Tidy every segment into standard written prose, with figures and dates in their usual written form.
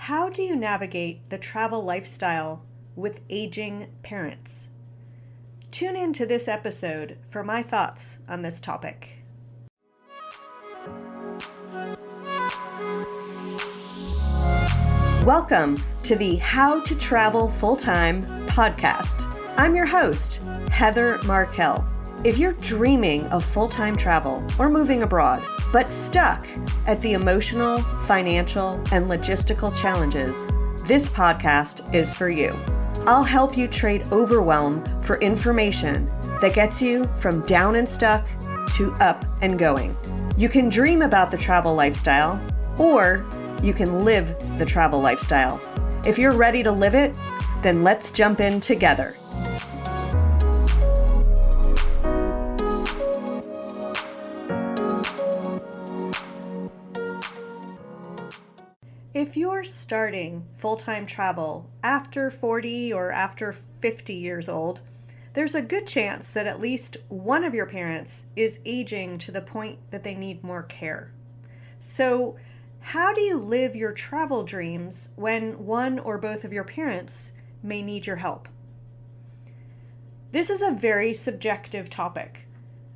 How do you navigate the travel lifestyle with aging parents? Tune in to this episode for my thoughts on this topic. Welcome to the How to Travel Full-Time podcast. I'm your host, Heather Markell. If you're dreaming of full-time travel or moving abroad, but stuck at the emotional, financial, and logistical challenges, this podcast is for you. I'll help you trade overwhelm for information that gets you from down and stuck to up and going. You can dream about the travel lifestyle, or you can live the travel lifestyle. If you're ready to live it, then let's jump in together. If you're starting full-time travel after 40 or after 50 years old, there's a good chance that at least one of your parents is aging to the point that they need more care. So, how do you live your travel dreams when one or both of your parents may need your help? This is a very subjective topic.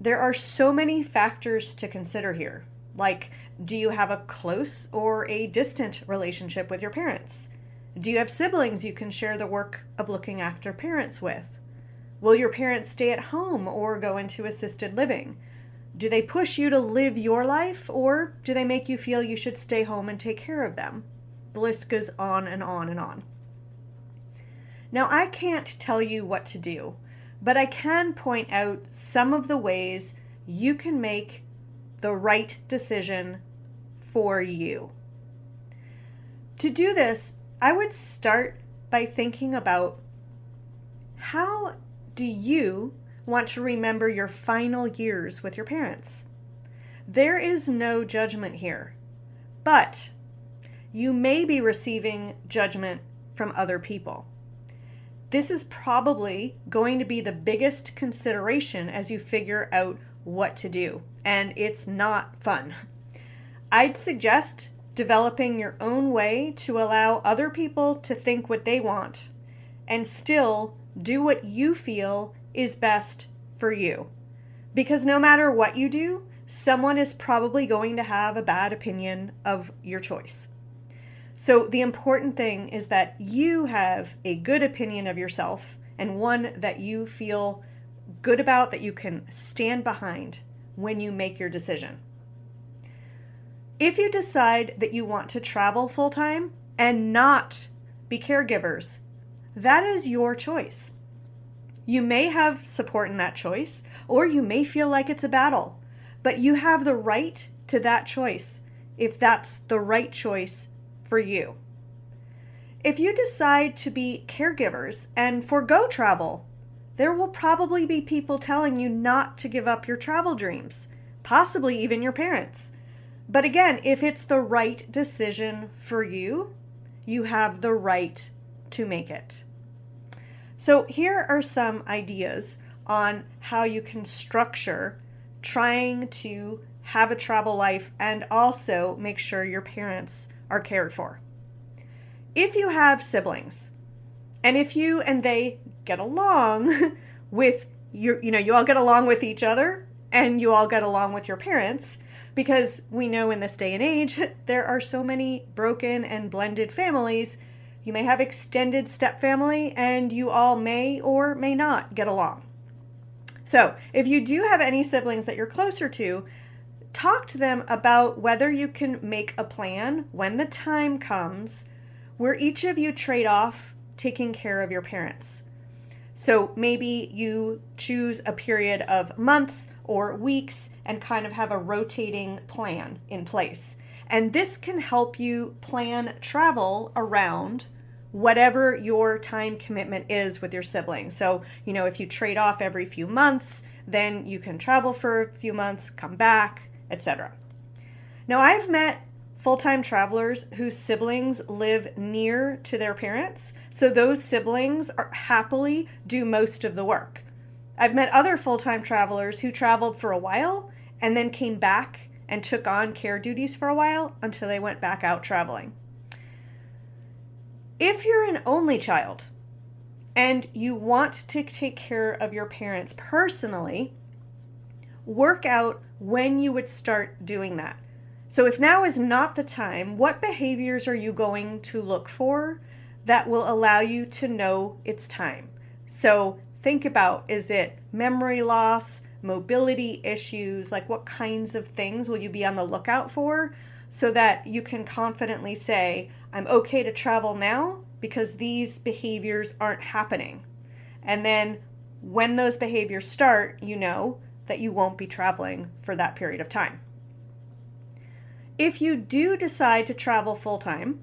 There are so many factors to consider here. Like, do you have a close or a distant relationship with your parents? Do you have siblings you can share the work of looking after parents with? Will your parents stay at home or go into assisted living? Do they push you to live your life, or do they make you feel you should stay home and take care of them? The list goes on and on and on. Now, I can't tell you what to do, but I can point out some of the ways you can make the right decision for you. To do this, I would start by thinking about how do you want to remember your final years with your parents? There is no judgment here, but you may be receiving judgment from other people. This is probably going to be the biggest consideration as you figure out what to do, and it's not fun. I'd suggest developing your own way to allow other people to think what they want and still do what you feel is best for you. Because no matter what you do, someone is probably going to have a bad opinion of your choice. So the important thing is that you have a good opinion of yourself and one that you feel good about, that you can stand behind when you make your decision. If you decide that you want to travel full-time and not be caregivers, that is your choice. You may have support in that choice, or you may feel like it's a battle, but you have the right to that choice if that's the right choice for you. If you decide to be caregivers and forego travel, there will probably be people telling you not to give up your travel dreams, possibly even your parents. But again, if it's the right decision for you, you have the right to make it. So here are some ideas on how you can structure trying to have a travel life and also make sure your parents are cared for. If you have siblings, and if you and they get along with you all get along with each other and you all get along with your parents, because we know in this day and age, there are so many broken and blended families. You may have extended step family and you all may or may not get along. So if you do have any siblings that you're closer to, talk to them about whether you can make a plan when the time comes where each of you trade off taking care of your parents. So maybe you choose a period of months or weeks and kind of have a rotating plan in place. And this can help you plan travel around whatever your time commitment is with your siblings. So, if you trade off every few months, then you can travel for a few months, come back, etc. Now, I've met full-time travelers whose siblings live near to their parents, so those siblings happily do most of the work. I've met other full-time travelers who traveled for a while and then came back and took on care duties for a while until they went back out traveling. If you're an only child and you want to take care of your parents personally, work out when you would start doing that. So if now is not the time, what behaviors are you going to look for that will allow you to know it's time? So think about, is it memory loss, mobility issues, like what kinds of things will you be on the lookout for so that you can confidently say, I'm okay to travel now because these behaviors aren't happening. And then when those behaviors start, you know that you won't be traveling for that period of time. If you do decide to travel full-time,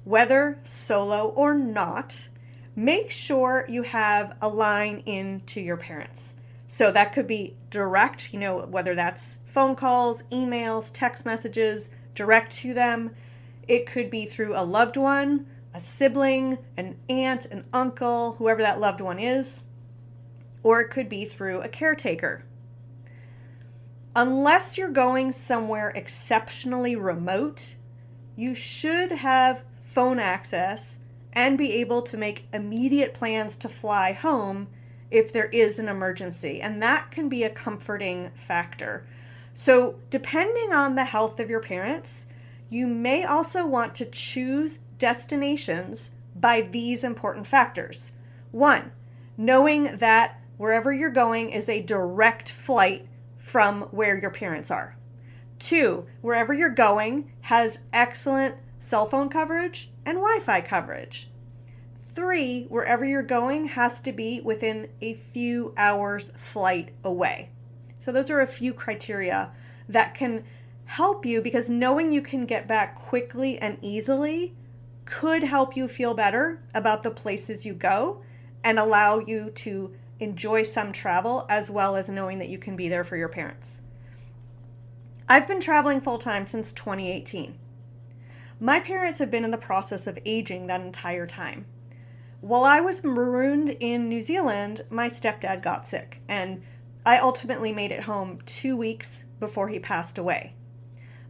whether solo or not, make sure you have a line in to your parents. So that could be direct, whether that's phone calls, emails, text messages, direct to them. It could be through a loved one, a sibling, an aunt, an uncle, whoever that loved one is, or it could be through a caretaker. Unless you're going somewhere exceptionally remote, you should have phone access and be able to make immediate plans to fly home if there is an emergency. And that can be a comforting factor. So depending on the health of your parents, you may also want to choose destinations by these important factors. 1, knowing that wherever you're going is a direct flight from where your parents are. 2, wherever you're going has excellent cell phone coverage and Wi-Fi coverage. 3, wherever you're going has to be within a few hours flight away. So those are a few criteria that can help you, because knowing you can get back quickly and easily could help you feel better about the places you go and allow you to enjoy some travel as well as knowing that you can be there for your parents. I've been traveling full-time since 2018. My parents have been in the process of aging that entire time. While I was marooned in New Zealand, my stepdad got sick, and I ultimately made it home 2 weeks before he passed away.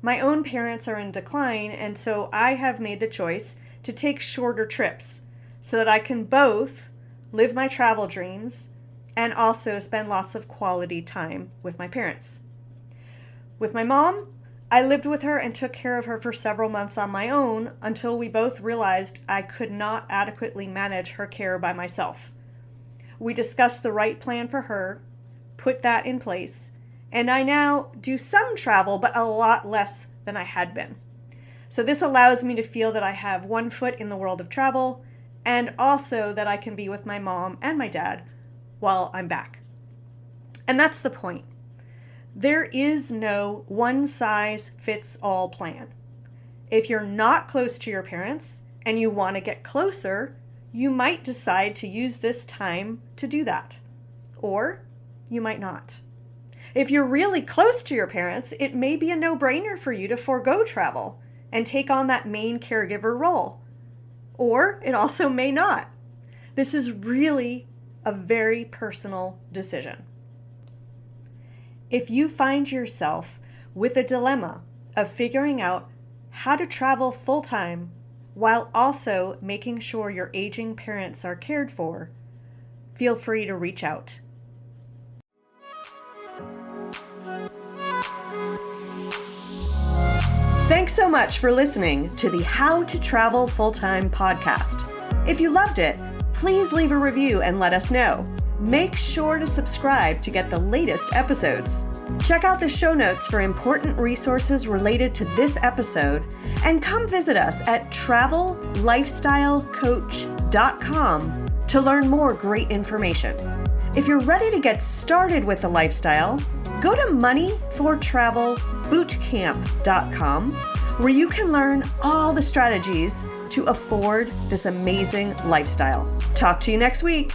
My own parents are in decline, and so I have made the choice to take shorter trips so that I can both live my travel dreams and also spend lots of quality time with my parents. With my mom, I lived with her and took care of her for several months on my own until we both realized I could not adequately manage her care by myself. We discussed the right plan for her, put that in place, and I now do some travel, but a lot less than I had been. So this allows me to feel that I have one foot in the world of travel and also that I can be with my mom and my dad while I'm back. And that's the point. There is no one-size-fits-all plan. If you're not close to your parents and you want to get closer, you might decide to use this time to do that. Or you might not. If you're really close to your parents, it may be a no-brainer for you to forego travel and take on that main caregiver role. Or it also may not. This is really a very personal decision. If you find yourself with a dilemma of figuring out how to travel full-time while also making sure your aging parents are cared for, feel free to reach out. Thanks so much for listening to the How to Travel Full-Time podcast. If you loved it, please leave a review and let us know. Make sure to subscribe to get the latest episodes. Check out the show notes for important resources related to this episode, and come visit us at travellifestylecoach.com to learn more great information. If you're ready to get started with the lifestyle, go to moneyfortravelbootcamp.com, where you can learn all the strategies to afford this amazing lifestyle. Talk to you next week.